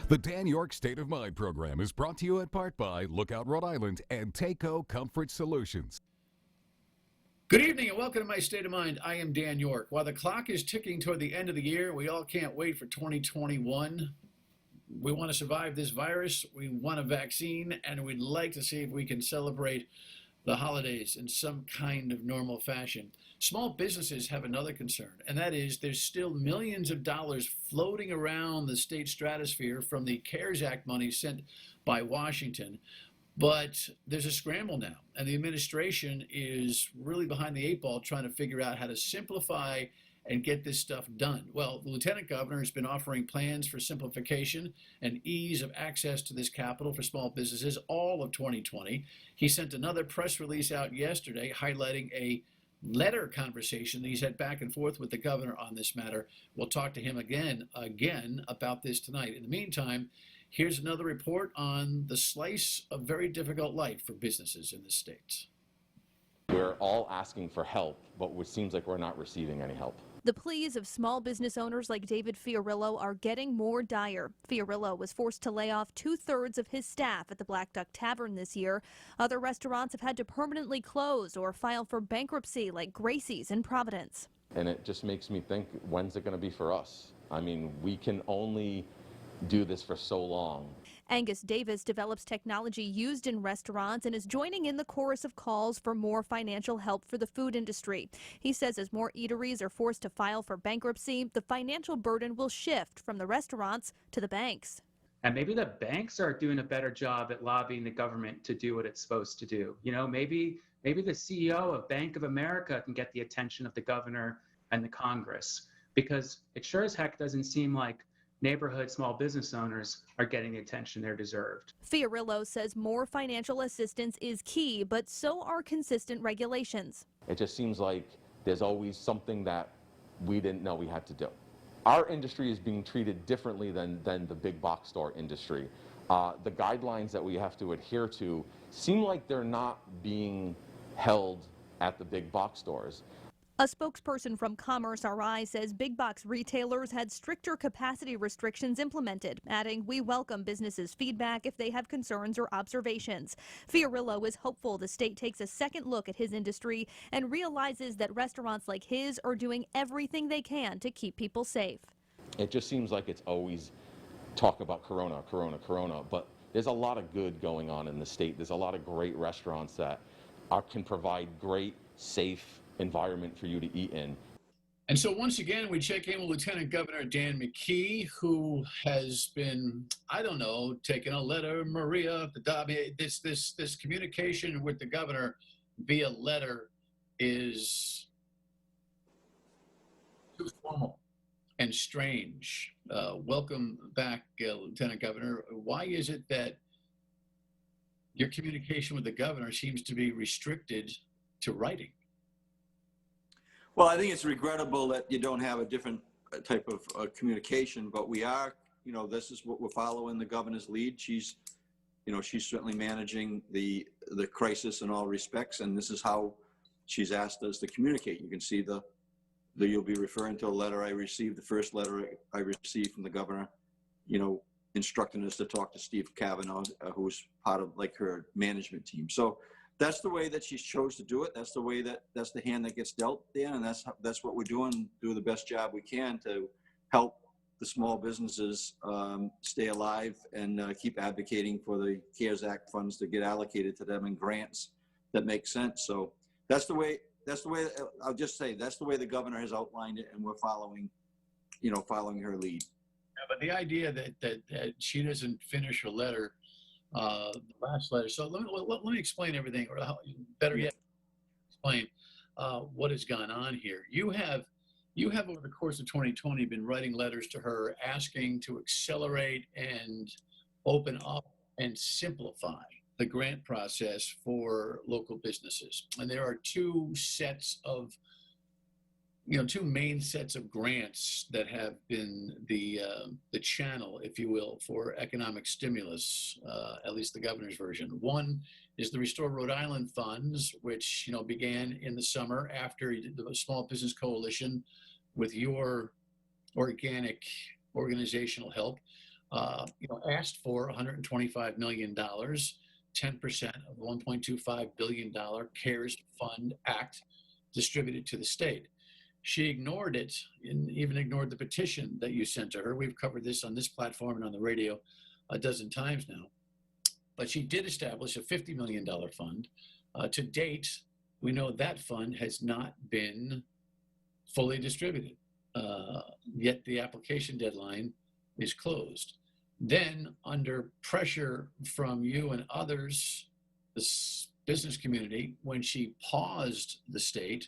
The Dan Yorke State of Mind program is brought to you in part by Lookout Rhode Island and Takeo Comfort Solutions. Good evening and welcome to my State of Mind. I am Dan Yorke. While the clock is ticking toward the end of the year, we all can't wait for 2021. We want to survive this virus, we want a vaccine, and we'd like to see if we can celebrate the holidays in some kind of normal fashion. Small businesses have another concern, and that is there's still millions of dollars floating around the state stratosphere from the CARES Act money sent by Washington. But there's a scramble now, and the administration is really behind the eight ball trying to figure out how to simplify and get this stuff done. Well, the lieutenant governor has been offering plans for simplification and ease of access to this capital for small businesses all of 2020. He sent another press release out yesterday highlighting a letter conversation that he's had back and forth with the governor on this matter. We'll talk to him again about this tonight. In the meantime, here's another report on the slice of very difficult life for businesses in the states. We're all asking for help, but it seems like we're not receiving any help. The pleas of small business owners like David Fiorillo are getting more dire. Fiorillo was forced to lay off 2/3 of his staff at the Black Duck Tavern this year. Other restaurants have had to permanently close or file for bankruptcy, like Gracie's in Providence. And it just makes me think, when's it going to be for us? I mean, we can only do this for so long. Angus Davis develops technology used in restaurants and is joining in the chorus of calls for more financial help for the food industry. He says as more eateries are forced to file for bankruptcy, the financial burden will shift from the restaurants to the banks. And maybe the banks are doing a better job at lobbying the government to do what it's supposed to do. You know, maybe the CEO of Bank of America can get the attention of the governor and the Congress, because it sure as heck doesn't seem like neighborhood small business owners are getting the attention they're deserved. Fiorillo says more financial assistance is key, but so are consistent regulations. It just seems like there's always something that we didn't know we had to do. Our industry is being treated differently than the big box store industry. The guidelines that we have to adhere to seem like they're not being held at the big box stores. A spokesperson from Commerce RI says big box retailers had stricter capacity restrictions implemented, adding, "We welcome businesses' feedback if they have concerns or observations." Fiorillo is hopeful the state takes a second look at his industry and realizes that restaurants like his are doing everything they can to keep people safe. It just seems like it's always talk about corona, but there's a lot of good going on in the state. There's a lot of great restaurants that can provide great, safe environment for you to eat in. And so once again, we check in with Lieutenant Governor Dan McKee, who has been, taking a letter, Maria, this communication with the governor via letter is too formal and strange. Welcome back, Lieutenant Governor. Why is it that your communication with the governor seems to be restricted to writing? Well, I think it's regrettable that you don't have a different type of communication, but we are, this is what we're following the governor's lead. She's certainly managing the crisis in all respects, and this is how she's asked us to communicate. You can see you'll be referring to a letter I received, the first letter I received from the governor, instructing us to talk to Steve Kavanaugh, who's part of her management team. So that's the way that she's chose to do it. That's the hand that gets dealt, Dan, and that's what we're doing. Do the best job we can to help the small businesses stay alive and keep advocating for the CARES Act funds to get allocated to them and grants that make sense. So that's the way. I'll just say that's the way the governor has outlined it, and we're following her lead. Yeah, but the idea that she doesn't finish her letter. The last letter. So let me explain everything, or better yet, explain what has gone on here. You have over the course of 2020 been writing letters to her asking to accelerate and open up and simplify the grant process for local businesses. And there are two main sets of grants that have been the channel, if you will, for economic stimulus, at least the governor's version. One is the Restore Rhode Island funds, which began in the summer after the Small Business Coalition, with your organic organizational help, asked for $125 million, 10% of the $1.25 billion CARES Fund Act distributed to the state. She ignored it and even ignored the petition that you sent to her. We've covered this on this platform and on the radio a dozen times now. But she did establish a $50 million fund. To date, we know that fund has not been fully distributed, yet the application deadline is closed. Then, under pressure from you and others, the business community, when she paused the state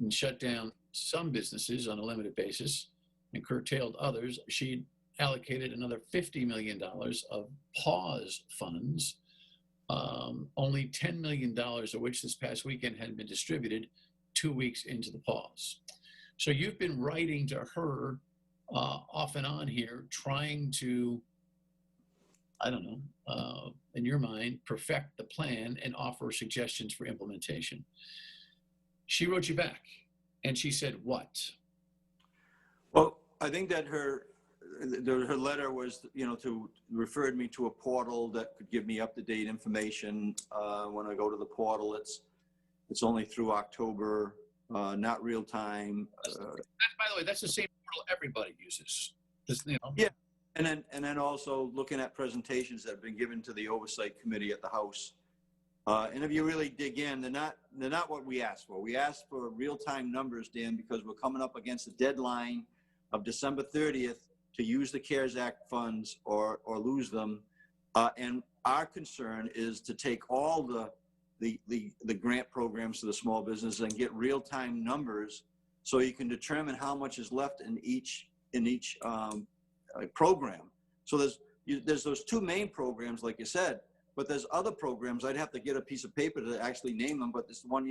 and shut down some businesses on a limited basis and curtailed others, she allocated another $50 million of pause funds, only $10 million of which this past weekend had been distributed 2 weeks into the pause. So you've been writing to her off and on here, trying to, I don't know, in your mind, perfect the plan and offer suggestions for implementation. She wrote you back, and she said what? Well, I think that her letter was, to referred me to a portal that could give me up-to-date information. When I go to the portal, it's only through October, not real time. By the way, that's the same portal everybody uses. Yeah, and then also looking at presentations that have been given to the Oversight Committee at the House. And if you really dig in, they're not what we asked for. We asked for real-time numbers, Dan, because we're coming up against a deadline of December 30th to use the CARES Act funds or lose them. And our concern is to take all the grant programs to the small business and get real-time numbers so you can determine how much is left in each program. So there's those two main programs, like you said, but there's other programs. I'd have to get a piece of paper to actually name them, but this one,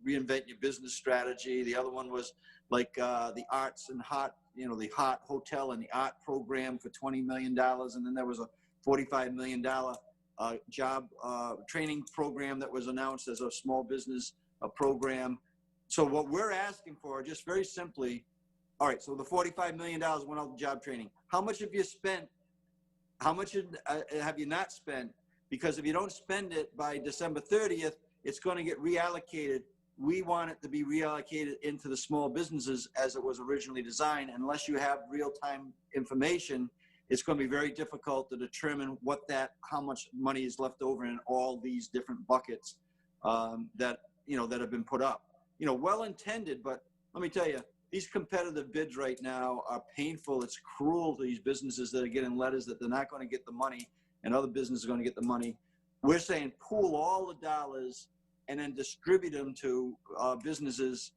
reinvent your business strategy. The other one was like the arts and heart, the heart hotel and the art program for $20 million. And then there was a $45 million job training program that was announced as a small business program. So what we're asking for, just very simply, all right, so the $45 million went out to job training. How much have you spent? How much have you not spent? Because if you don't spend it by December 30th, it's going to get reallocated. We want it to be reallocated into the small businesses as it was originally designed. Unless you have real-time information, it's going to be very difficult to determine how much money is left over in all these different buckets that have been put up. Well intended, but let me tell you, these competitive bids right now are painful. It's cruel to these businesses that are getting letters that they're not going to get the money, and other businesses are going to get the money. We're saying pool all the dollars and then distribute them to businesses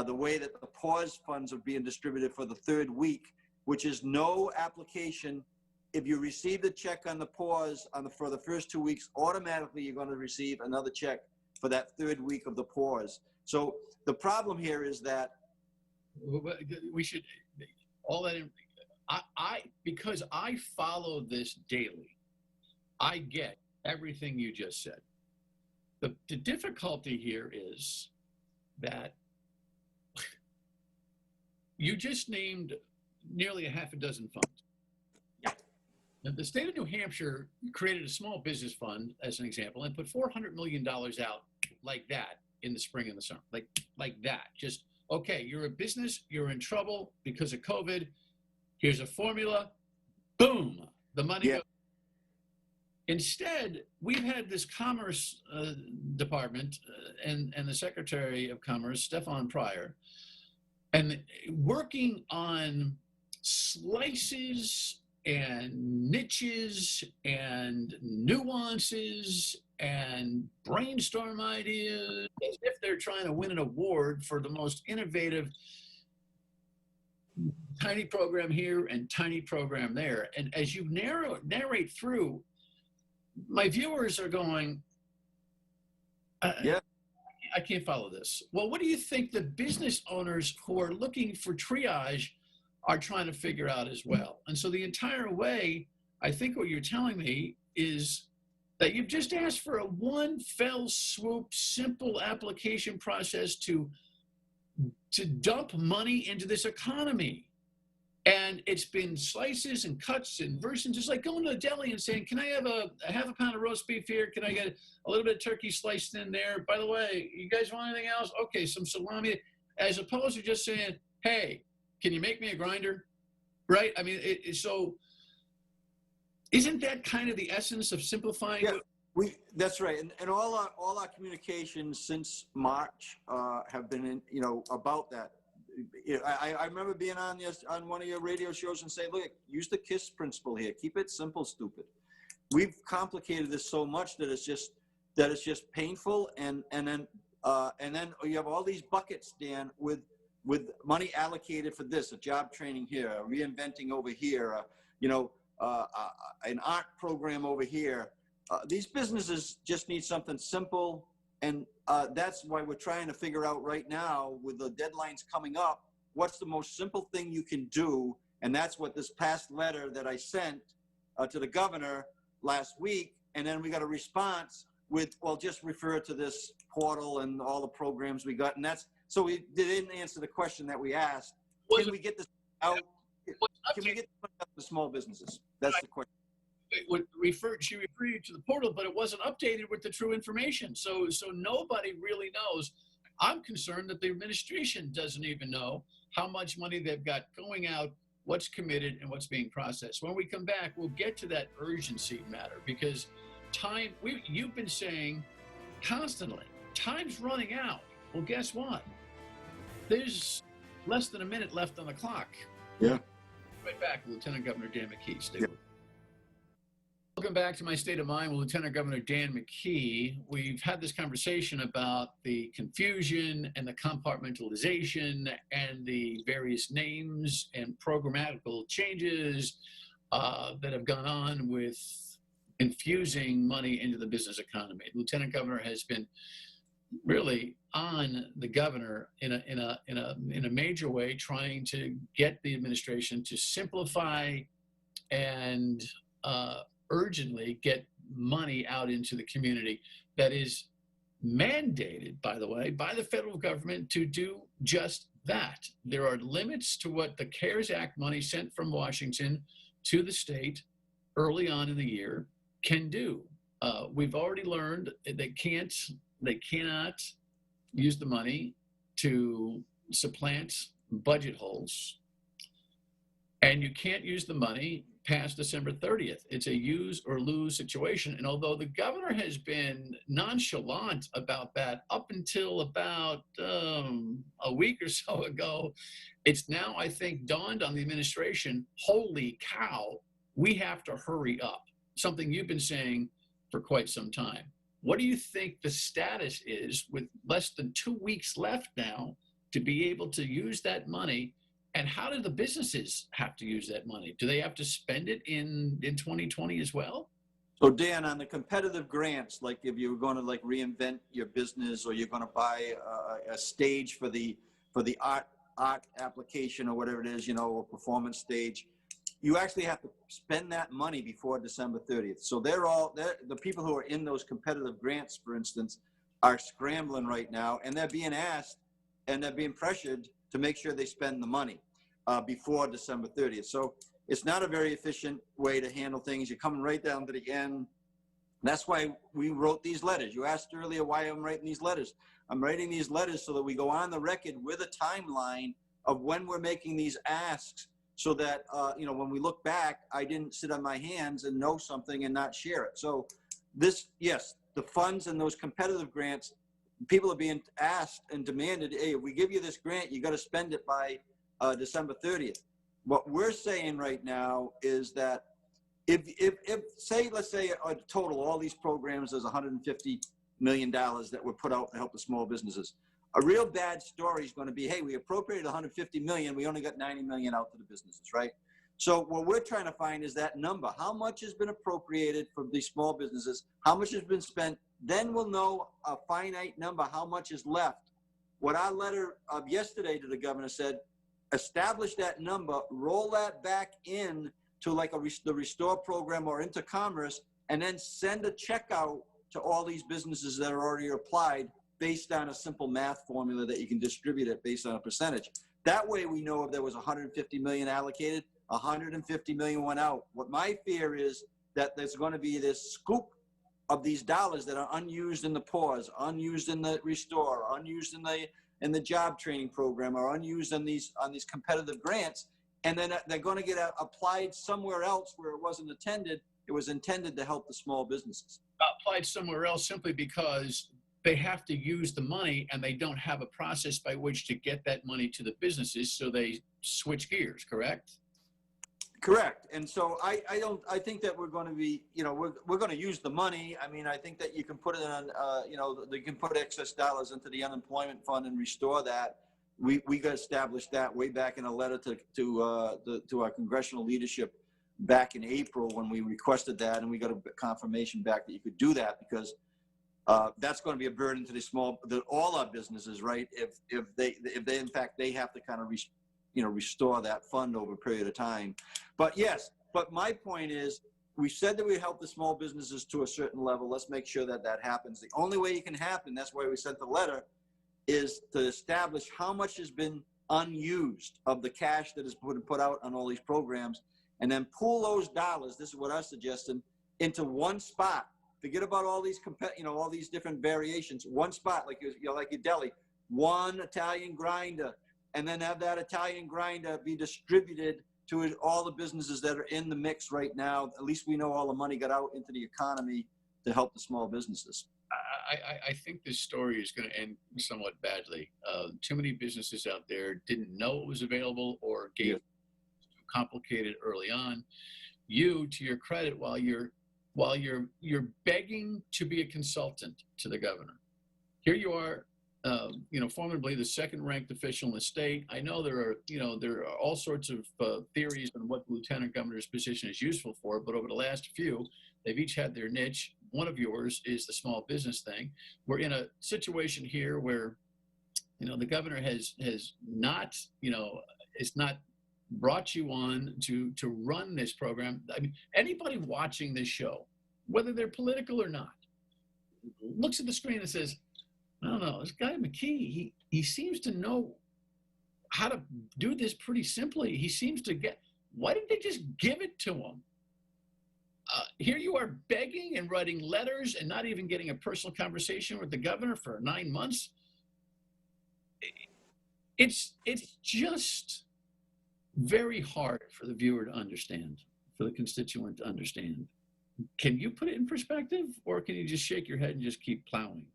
the way that the pause funds are being distributed for the third week, which is no application. If you receive the check on the pause for the first 2 weeks, automatically you're going to receive another check for that third week of the pause. So the problem here is that we should all that. Because I follow this daily, I get everything you just said. The difficulty here is that you just named nearly a half a dozen funds. Yeah. Now, the state of New Hampshire created a small business fund, as an example, and put $400 million out like that in the spring and the summer, like that. Just, okay, you're a business, you're in trouble because of COVID. Here's a formula. Boom, the money goes. Instead, we've had this Commerce Department and the Secretary of Commerce, Stefan Pryor, and working on slices and niches and nuances and brainstorm ideas as if they're trying to win an award for the most innovative tiny program here and tiny program there. And as you narrate through, my viewers are going, I can't follow this. Well, what do you think the business owners who are looking for triage are trying to figure out as well? And so the entire way, I think what you're telling me is that you've just asked for a one fell swoop, simple application process to dump money into this economy. And it's been slices and cuts and versions, just like going to a deli and saying, can I have a half a pound of roast beef here? Can I get a little bit of turkey sliced in there? By the way, you guys want anything else? Okay, some salami. As opposed to just saying, hey, can you make me a grinder? Right? I mean, so isn't that kind of the essence of simplifying? Yeah, that's right. And all our communications since March have been, about that. I remember being on one of your radio shows and saying, look, use the KISS principle here. Keep it simple, stupid. We've complicated this so much that it's just painful. And then you have all these buckets, Dan, with money allocated for this, a job training here, a reinventing over here, an art program over here. These businesses just need something simple. And that's why we're trying to figure out right now, with the deadlines coming up, what's the most simple thing you can do. And that's what this past letter that I sent to the governor last week. And then we got a response with, well, just refer to this portal and all the programs we got. And that's, so we didn't answer the question that we asked. Can we get this out? Can we get this out to small businesses? That's the question. She referred you to the portal, but it wasn't updated with the true information. So nobody really knows. I'm concerned that the administration doesn't even know how much money they've got going out, what's committed, and what's being processed. When we come back, we'll get to that urgency matter, because time, you've been saying constantly, time's running out. Well, guess what? There's less than a minute left on the clock. Yeah. Right back, Lieutenant Governor Dan McKee. Stay with us. Welcome back to My State of Mind with Lieutenant Governor Dan McKee. We've had this conversation about the confusion and the compartmentalization and the various names and programmatical changes that have gone on with infusing money into the business economy. Lieutenant Governor has been really on the governor in a major way, trying to get the administration to simplify and urgently get money out into the community that is mandated, by the way, by the federal government to do just that. There are limits to what the CARES Act money sent from Washington to the state early on in the year can do. We've already learned they cannot use the money to supplant budget holes, and you can't use the money past December 30th. It's a use or lose situation. And although the governor has been nonchalant about that up until about a week or so ago, it's now, I think, dawned on the administration, holy cow, we have to hurry up. Something you've been saying for quite some time. What do you think the status is with less than 2 weeks left now to be able to use that money? And how do the businesses have to use that money? Do they have to spend it in 2020 as well? So Dan, on the competitive grants, like if you're going to like reinvent your business, or you're going to buy a stage for the art application or whatever it is, a performance stage, you actually have to spend that money before December 30th. So the people who are in those competitive grants, for instance, are scrambling right now, and they're being asked and they're being pressured to make sure they spend the money before December 30th. So it's not a very efficient way to handle things. You're coming right down to the end. That's why we wrote these letters. You asked earlier why I'm writing these letters. I'm writing these letters so that we go on the record with a timeline of when we're making these asks, so that, when we look back, I didn't sit on my hands and know something and not share it. So this, yes, the funds and those competitive grants, people are being asked and demanded, hey, if we give you this grant, you got to spend it by December 30th. What we're saying right now is that if let's say a total, all these programs, there's $150 million that were put out to help the small businesses. A real bad story is going to be, hey, we appropriated $150 million, we only got $90 million out to the businesses, right? So what we're trying to find is that number. How much has been appropriated for these small businesses? How much has been spent? Then we'll know a finite number, how much is left. What our letter of yesterday to the governor said, establish that number, roll that back in to like the Restore program or into Commerce, and then send a check out to all these businesses that are already applied based on a simple math formula that you can distribute it based on a percentage. That way we know if there was 150 million allocated, 150 million went out. What my fear is that there's going to be this scoop of these dollars that are unused in the pause, unused in the restore, unused in the job training program, or unused on these competitive grants, and then they're going to get applied somewhere else where it wasn't intended. It was intended to help the small businesses. Applied somewhere else simply because they have to use the money and they don't have a process by which to get that money to the businesses, so they switch gears, correct? Correct. And so I think that we're going to be, we're going to use the money. I mean, I think that you can put it on, you can put excess dollars into the unemployment fund and restore that. We got established that way back in a letter to our congressional leadership back in April when we requested that, and we got a confirmation back that you could do that, because that's going to be a burden to all our businesses, right? If they in fact they have to kind of restore that fund over a period of time. But yes, but my point is, we said that we help the small businesses to a certain level. Let's make sure that that happens. The only way it can happen, that's why we sent the letter, is to establish how much has been unused of the cash that is put out on all these programs, and then pool those dollars, this is what I'm suggesting, into one spot. Forget about all these all these different variations. One spot, like like your deli, one Italian grinder, and then have that Italian grinder be distributed to all the businesses that are in the mix right now. At least we know all the money got out into the economy to help the small businesses. I think this story is going to end somewhat badly. Too many businesses out there didn't know it was available, or gave it too complicated early on. You, to your credit, while you're begging to be a consultant to the governor, here you are, formerly the second-ranked official in the state. I know there are all sorts of theories on what the lieutenant governor's position is useful for, but over the last few, they've each had their niche. One of yours is the small business thing. We're in a situation here where, the governor has not brought you on to run this program. I mean, anybody watching this show, whether they're political or not, looks at the screen and says, I don't know, this guy McKee, he seems to know how to do this pretty simply. He seems to why didn't they just give it to him? Here you are begging and writing letters and not even getting a personal conversation with the governor for 9 months. It's just very hard for the viewer to understand, for the constituent to understand. Can you put it in perspective, or can you just shake your head and just keep plowing?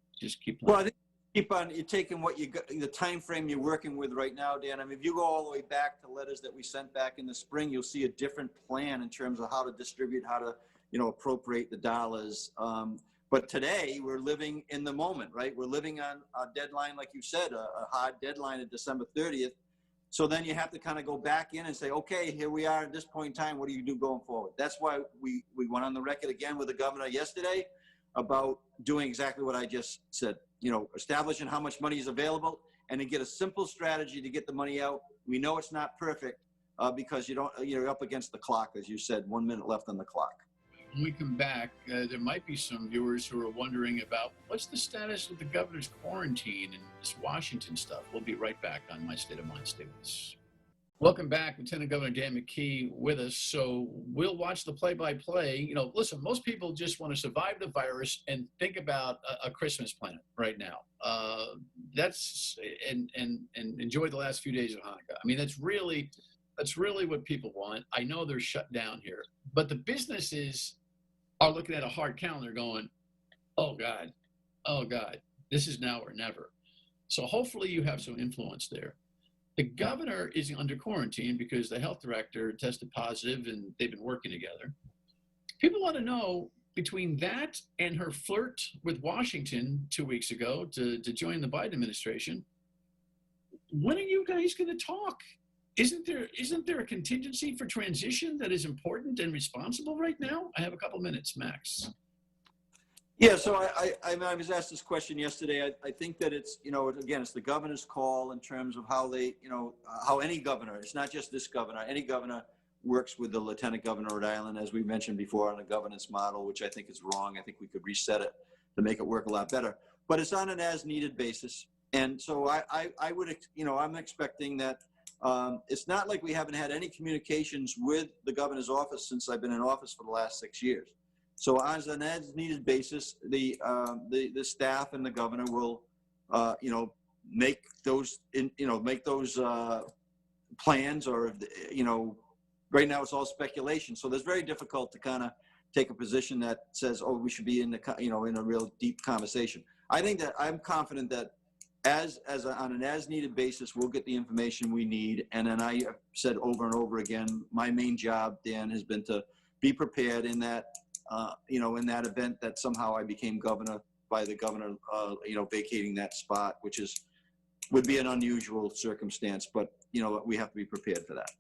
Well, I think you're taking what you got, the time frame you're working with right now, Dan. I mean, if you go all the way back to letters that we sent back in the spring, you'll see a different plan in terms of how to distribute, how to, appropriate the dollars. But today we're living in the moment, right? We're living on a deadline, like you said, a hard deadline of December 30th. So then you have to kind of go back in and say, okay, here we are at this point in time. What do you do going forward? That's why we went on the record again with the governor yesterday about doing exactly what I just said, establishing how much money is available, and to get a simple strategy to get the money out. We know it's not perfect because you're up against the clock, as you said, 1 minute left on the clock. When we come back, there might be some viewers who are wondering about what's the status of the governor's quarantine and this Washington stuff. We'll be right back on My State of Mind. Stay with us. Welcome back, Lieutenant Governor Dan McKee with us. So we'll watch the play-by-play. Listen, most people just want to survive the virus and think about a Christmas planet right now. And enjoy the last few days of Hanukkah. I mean, that's really what people want. I know they're shut down here, but the businesses are looking at a hard calendar going, oh God, this is now or never. So hopefully you have some influence there. The governor is under quarantine because the health director tested positive and they've been working together. People want to know, between that and her flirt with Washington 2 weeks ago to join the Biden administration, when are you guys going to talk? Isn't there a contingency for transition that is important and responsible right now? I have a couple minutes, max. Yeah, so I was asked this question yesterday. I think that it's, again, it's the governor's call in terms of how they, how any governor, it's not just this governor, any governor works with the lieutenant governor of Rhode Island, as we mentioned before, on a governance model, which I think is wrong. I think we could reset it to make it work a lot better. But it's on an as-needed basis. And so I would, I'm expecting that It's not like we haven't had any communications with the governor's office since I've been in office for the last 6 years. So as an as-needed basis, the staff and the governor will, make those plans, or right now it's all speculation. So it's very difficult to kind of take a position that says, oh, we should be in a real deep conversation. I think that I'm confident that on an as-needed basis, we'll get the information we need. And then I have said over and over again, my main job, Dan, has been to be prepared in that, in that event that somehow I became governor by the governor, vacating that spot, which would be an unusual circumstance, but we have to be prepared for that.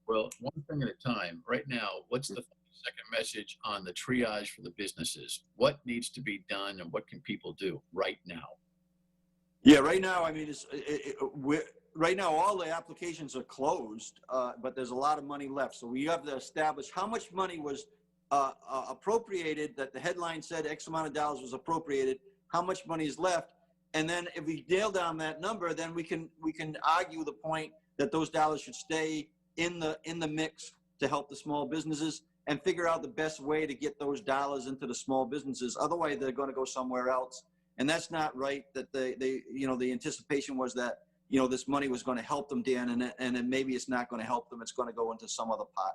Well, one thing at a time. Right now, what's the second message on the triage for the businesses? What needs to be done, and what can people do right now? Yeah, right now, I mean, right now all the applications are closed, but there's a lot of money left. So we have to establish how much money was appropriated, that the headline said X amount of dollars was appropriated, how much money is left. And then if we nail down that number, then we can argue the point that those dollars should stay in the mix to help the small businesses, and figure out the best way to get those dollars into the small businesses. Otherwise, they're going to go somewhere else. And that's not right. That the anticipation was that, this money was going to help them, Dan, and then maybe it's not going to help them. It's going to go into some other pot.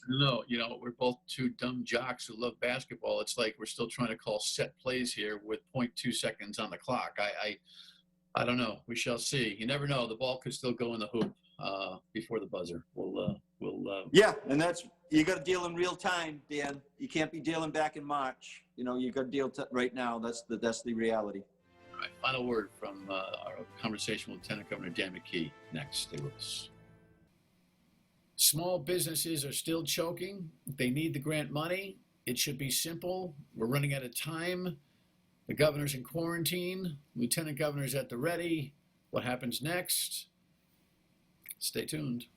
No, we're both two dumb jocks who love basketball. It's like we're still trying to call set plays here with 0.2 seconds on the clock. I don't know. We shall see. You never know. The ball could still go in the hoop before the buzzer. Yeah, and you got to deal in real time, Dan. You can't be dealing back in March. You got to deal right now. That's the reality. All right. Final word from our conversation with Lieutenant Governor Dan McKee. Next, stay with us. Small businesses are still choking. They need the grant money. It should be simple. We're running out of time. The governor's in quarantine. Lieutenant Governor's at the ready. What happens next? Stay tuned.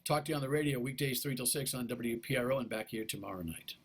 Talk to you on the radio weekdays 3 till 6 on WPRO, and back here tomorrow night.